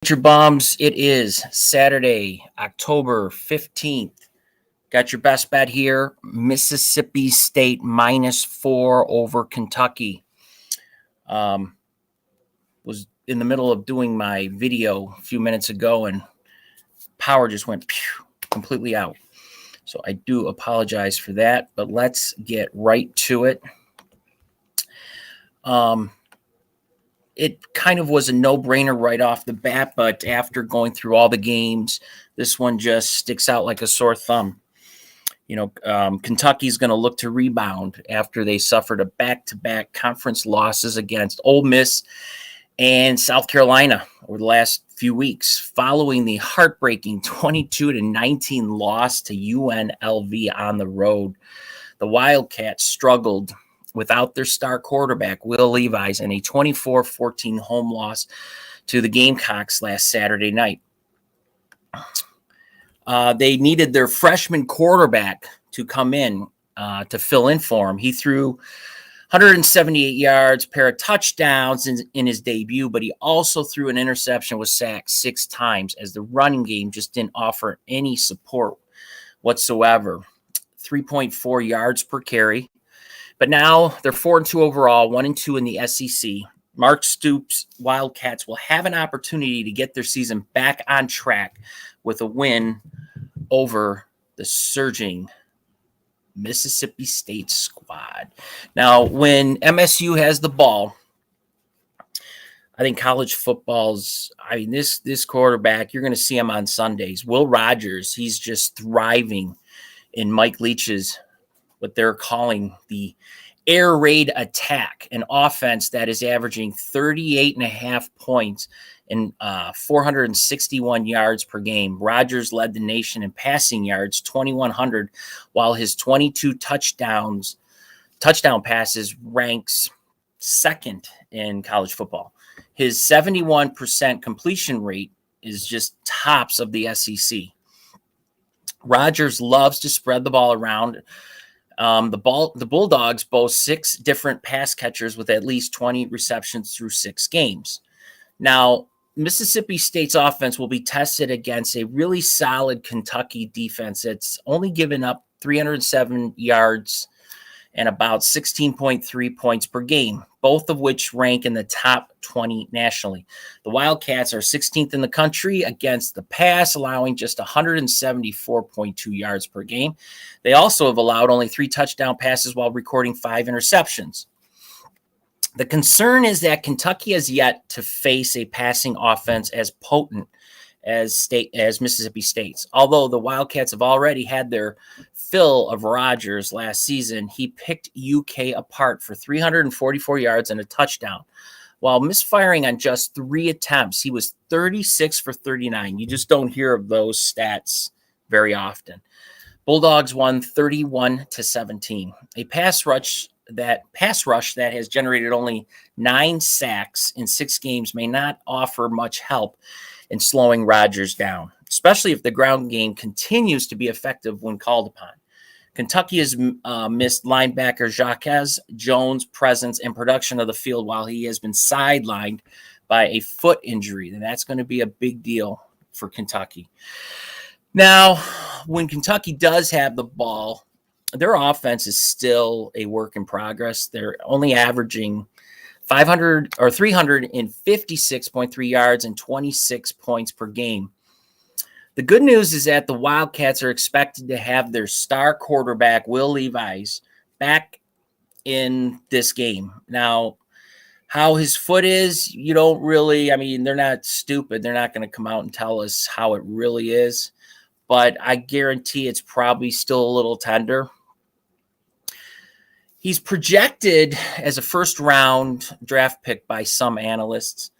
Bleacher Bums, it is Saturday, October 15th. Got your best bet here. Mississippi State -4 over Kentucky. Was in the middle of doing my video a few minutes ago and power just went completely out. So I do apologize for that, but let's get right to it. It kind of was a no-brainer right off the bat, but after going through all the games, this one just sticks out like a sore thumb. Kentucky's going to look to rebound after they suffered a back-to-back conference losses against Ole Miss and South Carolina over the last few weeks, following the heartbreaking 22-19 loss to UNLV on the road. The Wildcats struggled without their star quarterback, Will Levis, in a 24-14 home loss to the Gamecocks last Saturday night. They needed their freshman quarterback to come in to fill in for him. He threw 178 yards, pair of touchdowns in his debut, but he also threw an interception, was sacked 6 times as the running game just didn't offer any support whatsoever. 3.4 yards per carry. But now they're 4-2 overall, 1-2 in the SEC. Mark Stoops' Wildcats will have an opportunity to get their season back on track with a win over the surging Mississippi State squad. Now, when MSU has the ball, I think college football's, this quarterback, you're going to see him on Sundays. Will Rogers, he's just thriving in Mike Leach's, what they're calling the air raid attack, an offense that is averaging 38.5 points and 461 yards per game. Rodgers led the nation in passing yards, 2,100, while his 22 touchdown passes ranks second in college football. His 71% completion rate is just tops of the SEC. Rodgers loves to spread the ball around. The Bulldogs boast 6 different pass catchers with at least 20 receptions through 6 games. Now, Mississippi State's offense will be tested against a really solid Kentucky defense that's only given up 307 yards and about 16.3 points per game, both of which rank in the top 20 nationally. The Wildcats are 16th in the country against the pass, allowing just 174.2 yards per game. They also have allowed only 3 touchdown passes while recording 5 interceptions. The concern is that Kentucky has yet to face a passing offense as potent as Mississippi State's. Although the Wildcats have already had their fill of Rodgers last season, he picked UK apart for 344 yards and a touchdown. While misfiring on just 3 attempts, he was 36 for 39. You just don't hear of those stats very often. Bulldogs won 31-17. A pass rush that has generated only 9 sacks in 6 games may not offer much help in slowing Rodgers down, especially if the ground game continues to be effective when called upon. Kentucky has missed linebacker Jacques Jones' presence and production of the field while he has been sidelined by a foot injury, and that's going to be a big deal for Kentucky. Now, when Kentucky does have the ball, their offense is still a work in progress. They're only averaging 356.3 yards and 26 points per game. The good news is that the Wildcats are expected to have their star quarterback, Will Levis, back in this game. Now, how his foot is, you don't really, they're not stupid. They're not going to come out and tell us how it really is, but I guarantee it's probably still a little tender. He's projected as a first-round draft pick by some analysts.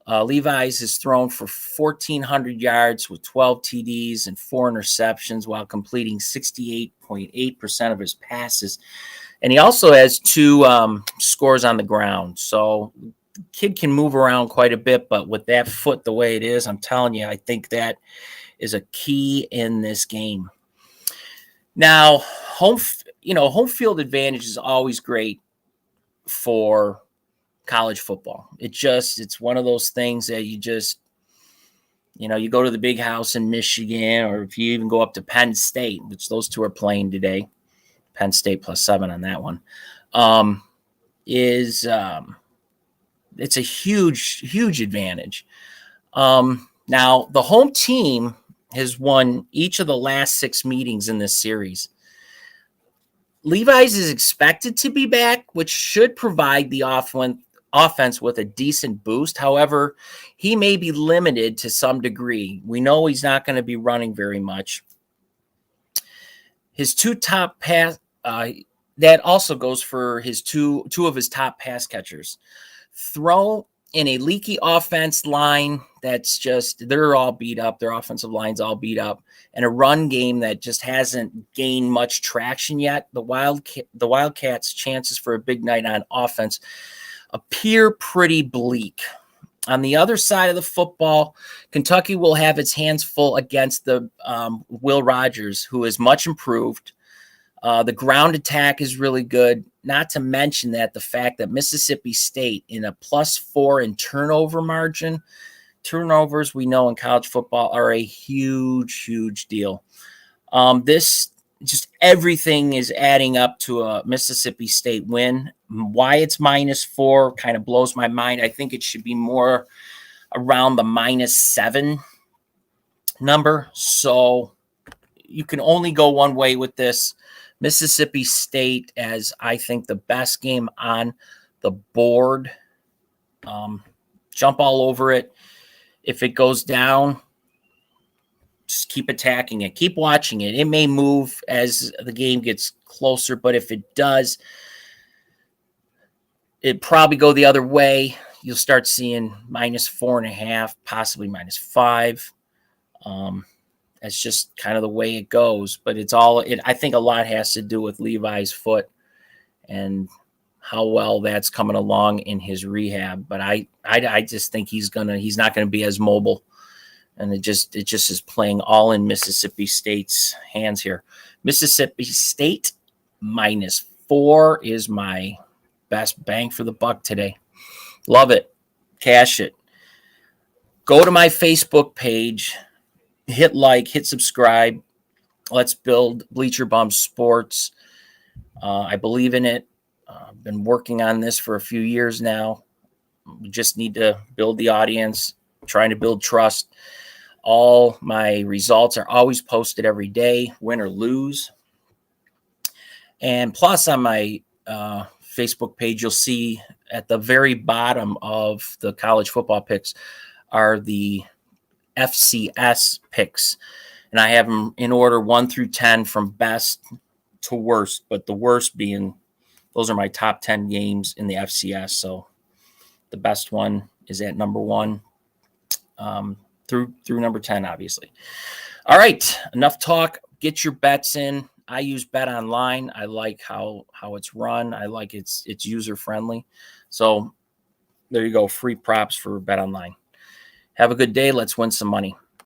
Levi's has thrown for 1,400 yards with 12 TDs and 4 interceptions while completing 68.8% of his passes. And he also has 2 scores on the ground. So the kid can move around quite a bit, but with that foot the way it is, I'm telling you, I think that is a key in this game. Now, home field advantage is always great for college football. It's one of those things that You go to the big house in Michigan, or if you even go up to Penn State, which those two are playing today, Penn State +7 on that one, it's a huge advantage. Now, the home team has won each of the last 6 meetings in this series. Levi's is expected to be back, which should provide the offense with a decent boost. However, he may be limited to some degree. We know he's not going to be running very much. His 2 top pass, that also goes for his two of his top pass catchers. Throw in a leaky offense line that's just, they're all beat up. Their offensive line's all beat up. And a run game that just hasn't gained much traction yet. The Wildcats' chances for a big night on offense appear pretty bleak. On the other side of the football, Kentucky will have its hands full against the Will Rogers, who is much improved. The ground attack is really good, not to mention that the fact that Mississippi State in a +4 in turnover margin. Turnovers, we know in college football, are a huge deal. This just everything is adding up to a Mississippi State win. Why it's -4 kind of blows my mind. I think it should be more around the -7 number. So you can only go one way with this. Mississippi State as, I think, the best game on the board. Jump all over it. If it goes down, just keep attacking it. Keep watching it. It may move as the game gets closer, but if it does, it probably go the other way. You'll start seeing -4.5, possibly -5. That's just kind of the way it goes. But I think a lot has to do with Levi's foot and how well that's coming along in his rehab. But I just think he's not gonna be as mobile, and it just is playing all in Mississippi State's hands here. Mississippi State -4 is my best bang for the buck today. Love it. Cash it. Go to my Facebook page, hit like, hit subscribe. Let's build Bleacher Bum Sportz. I believe in it. I've been working on this for a few years now. We just need to build the audience, trying to build trust. All my results are always posted every day, win or lose. And plus on my Facebook page, you'll see at the very bottom of the college football picks are the FCS picks. And I have them in order 1 through 10 from best to worst, but the worst being, those are my top 10 games in the FCS. So the best one is at number 1 through number 10, obviously. All right, enough talk. Get your bets in. I use Bet Online. I like how it's run. I like it's user friendly. So there you go. Free props for Bet Online. Have a good day. Let's win some money.